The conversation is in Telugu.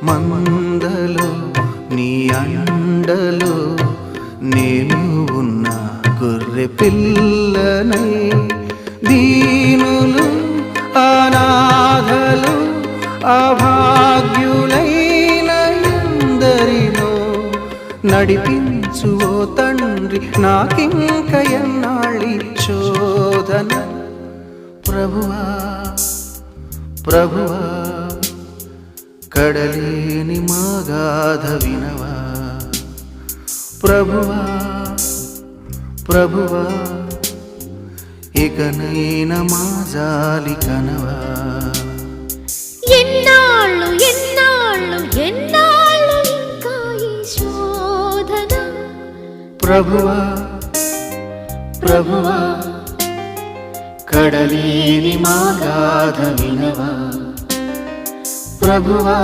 మందలో నీ అండలో నేను ఉన్న గొర్రె పిల్లనై, దీనులు అనాథలు అభాగ్యులైన ఎందరినో నడిపించు ఓ తండ్రి, నాకింక ఎన్నాళ్ళి శోధన. ప్రభువా ప్రభువా కడలేని మా గాథ వినవా. ప్రభువా ప్రభువా ఇకనైనా మా జాలి కనవా. ఎన్నాళ్ళు ఎన్నాళ్ళు ఎన్నాళ్ళు ఇంకా ఈ శోధన. ప్రభువా ప్రభువా కడలేని మా గాథ వినవా. ప్రభువా